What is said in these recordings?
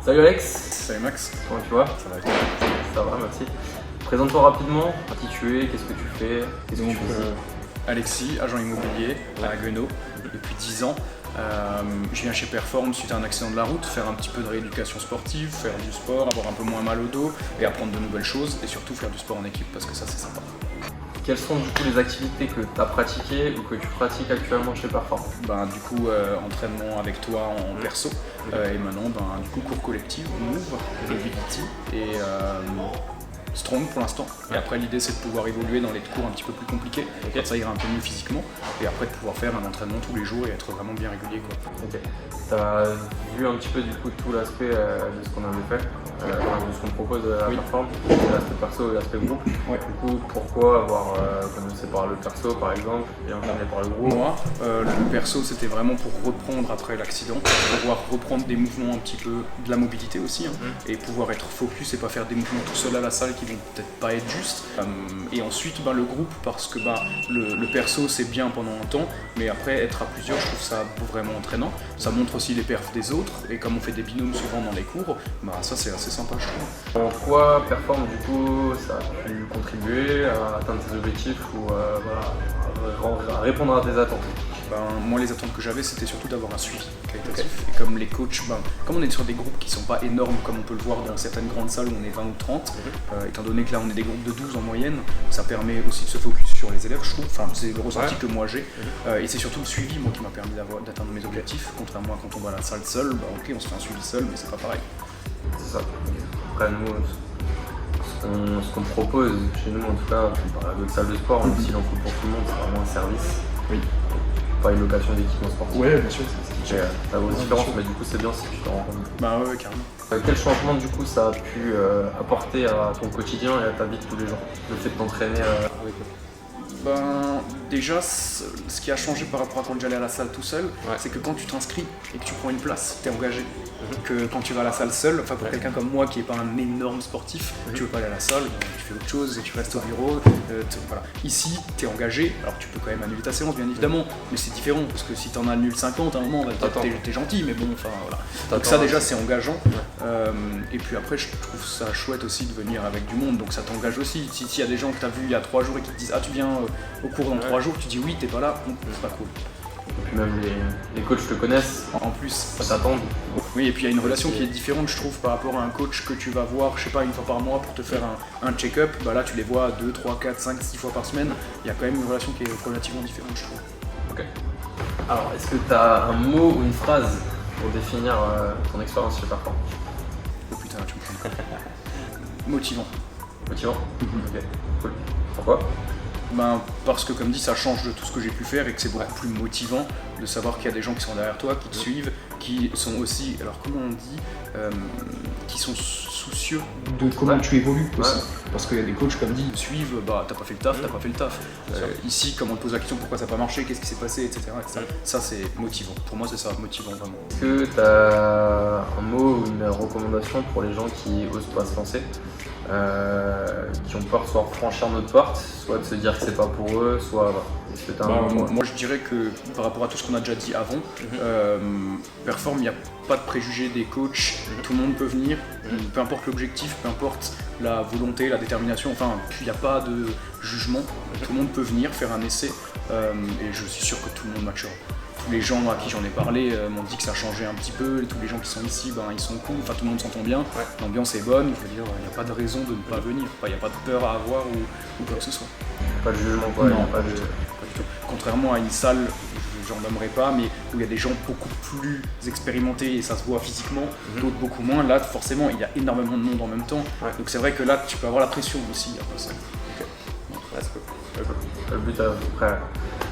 Salut Alex. Salut Max. Comment tu vas? Ça va et toi? Ça va, merci. Présente-toi rapidement, qui tu es, qu'est-ce que tu fais, qu'est-ce que tu fais ici? Alexis, agent immobilier à Haguenau depuis 10 ans. Je viens chez Perform suite à un accident de la route, faire un petit peu de rééducation sportive, faire du sport, avoir un peu moins mal au dos et apprendre de nouvelles choses et surtout faire du sport en équipe parce que ça c'est sympa. Quelles sont du coup les activités que tu as pratiquées ou que tu pratiques actuellement chez Perform? Du coup, entraînement avec toi en perso et maintenant du coup cours collectif, Move, Mobility et Strong pour l'instant. Et après l'idée c'est de pouvoir évoluer dans les cours un petit peu plus compliqués, okay. Ça ira un peu mieux physiquement et après de pouvoir faire un entraînement tous les jours et être vraiment bien régulier quoi. Ok. Tu as vu un petit peu du coup tout l'aspect de ce qu'on avait fait, de ce qu'on propose à Perform, l'aspect perso et l'aspect groupe. Ouais. Du coup pourquoi avoir commencé par le perso par exemple et enchaîné par le groupe? Moi, le perso c'était vraiment pour reprendre après l'accident, pouvoir reprendre des mouvements un petit peu de la mobilité aussi et pouvoir être focus et pas faire des mouvements tout seul à la salle qui vont peut-être pas être justes. Et ensuite le groupe parce que le perso c'est bien pendant un temps, mais après être à plusieurs je trouve ça vraiment entraînant. Ça montre aussi les perfs des autres et comme on fait des binômes souvent dans les cours, ça c'est assez sympa je trouve. En quoi Perform du coup ça a pu contribuer à atteindre tes objectifs ou à répondre à tes attentes? Moi les attentes que j'avais c'était surtout d'avoir un suivi qualitatif et comme les coachs, comme on est sur des groupes qui sont pas énormes comme on peut le voir dans certaines grandes salles où on est 20 ou 30, étant donné que là on est des groupes de 12 en moyenne, ça permet aussi de se focus sur les élèves je trouve, c'est le ressenti que moi j'ai et c'est surtout le suivi moi qui m'a permis d'atteindre mes objectifs, contrairement à quand on va à la salle seul, ok on se fait un suivi seul mais c'est pas pareil. C'est ça. Après nous, ce qu'on propose chez nous en tout cas, on parle d'autres salles de sport, même s'il en faut pour tout le monde, c'est vraiment un service. Oui. Pas une location d'équipement sportif. Ouais, bien sûr. C'est la grosse différence, mais du coup c'est bien si tu t'en rends compte. Ouais, carrément. Quel changement du coup ça a pu apporter à ton quotidien et à ta vie de tous les jours, le fait de t'entraîner avec eux? Déjà, ce qui a changé par rapport à quand j'allais à la salle tout seul, c'est que quand tu t'inscris et que tu prends une place, tu es engagé. Que quand tu vas à la salle seul, pour quelqu'un comme moi qui n'est pas un énorme sportif, tu veux pas aller à la salle, tu fais autre chose et tu restes au bureau. Voilà. Ici, tu es engagé, alors tu peux quand même annuler ta séance bien évidemment, mais c'est différent parce que si tu en annules 50 à un moment, t'es gentil, mais bon, voilà. Donc ça déjà c'est engageant. Et puis après, je trouve ça chouette aussi de venir avec du monde, donc ça t'engage aussi. S'il y a des gens que tu as vus il y a 3 jours et qui te disent ah tu viens au cours dans 3 jours, tu dis oui, t'es pas là, c'est pas cool. Et puis même les coachs te connaissent, en plus, ça t'attend. Oui, et puis il y a une relation qui est différente, je trouve, par rapport à un coach que tu vas voir, je sais pas, une fois par mois pour te faire un check-up. Là, tu les vois 2, 3, 4, 5, 6 fois par semaine. Il y a quand même une relation qui est relativement différente, je trouve. Ok. Alors, est-ce que tu as un mot ou une phrase pour définir ton expérience chez Perform? Oh putain, tu me prends. Motivant. Motivant? Ok, cool. Pourquoi? Parce que comme dit ça change de tout ce que j'ai pu faire et que c'est beaucoup plus motivant de savoir qu'il y a des gens qui sont derrière toi, qui te suivent, qui sont aussi, alors comment on dit, qui sont soucieux de comment tu évolues aussi. Parce qu'il y a des coachs comme dit, ils suivent, t'as pas fait le taf, t'as pas fait le taf. Ici, comme on te pose la question pourquoi ça n'a pas marché, qu'est-ce qui s'est passé, etc. Ça c'est motivant. Pour moi c'est ça, motivant vraiment. Est-ce que tu as un mot ou une recommandation pour les gens qui osent pas se lancer, qui ont peur soit de franchir notre porte, soit de se dire que c'est pas pour eux, soit est-ce que t'as moi je dirais que par rapport à tout ce qu'on a déjà dit avant, Perform, il n'y a pas de préjugés des coachs, tout le monde peut venir, peu importe l'objectif, peu importe la volonté, la détermination, il n'y a pas de jugement, tout le monde peut venir faire un essai et je suis sûr que tout le monde matchera. Tous les gens à qui j'en ai parlé m'ont dit que ça changeait un petit peu, tous les gens qui sont ici, ils sont cool, tout le monde s'entend bien, l'ambiance est bonne, je veux dire, il n'y a pas de raison de ne pas venir, il n'y a pas de peur à avoir ou quoi que ce soit. Pas de jugement quoi? Non, pas du tout. Contrairement à une salle, j'en nommerai pas, mais où il y a des gens beaucoup plus expérimentés et ça se voit physiquement, d'autres beaucoup moins, là forcément il y a énormément de monde en même temps, donc c'est vrai que là tu peux avoir la pression aussi après ça. C'est cool. Le but après,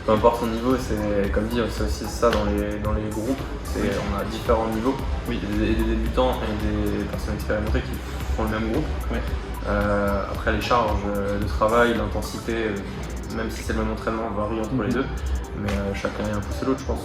peu importe ton niveau, c'est comme dit, c'est aussi ça dans les groupes, on a différents niveaux, des débutants et des personnes expérimentées qui font le même groupe. Après les charges de travail, l'intensité, même si c'est le même entraînement, varie entre les deux, mais chacun est un peu l'autre je pense.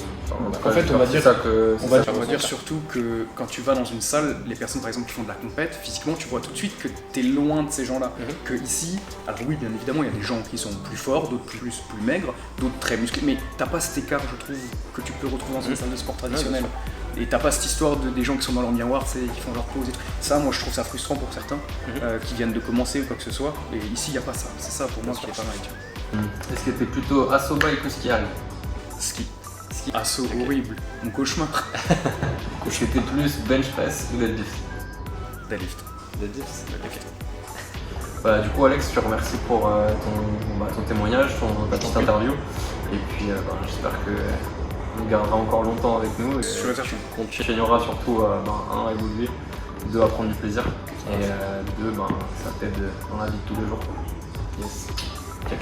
En fait on va dire surtout que quand tu vas dans une salle, les personnes par exemple qui font de la compète, physiquement tu vois tout de suite que tu es loin de ces gens-là. Que ici, alors oui bien évidemment il y a des gens qui sont plus forts, d'autres plus maigres, d'autres très musclés, mais t'as pas cet écart je trouve que tu peux retrouver dans une salle de sport traditionnelle. Et t'as pas cette histoire des gens qui sont dans leur miroir, qui font leur pause et tout. Ça, moi je trouve ça frustrant pour certains qui viennent de commencer ou quoi que ce soit. Et ici, il n'y a pas ça. C'est ça pour moi qui est pas mal. Est-ce que t'es plutôt assaut bike ou ski arrive? Ski. Assaut horrible. Mon cauchemar. Est-ce que t'es plus bench press ou deadlift? Deadlift. Deadlift. Voilà, du coup, Alex, je te remercie pour ton témoignage, ta petite interview. Et puis, j'espère que on gardera encore longtemps avec nous. Et on continuera surtout à évoluer, 2 à prendre du plaisir et 2 ça t'aide dans la vie de tous les jours. Yes. Check.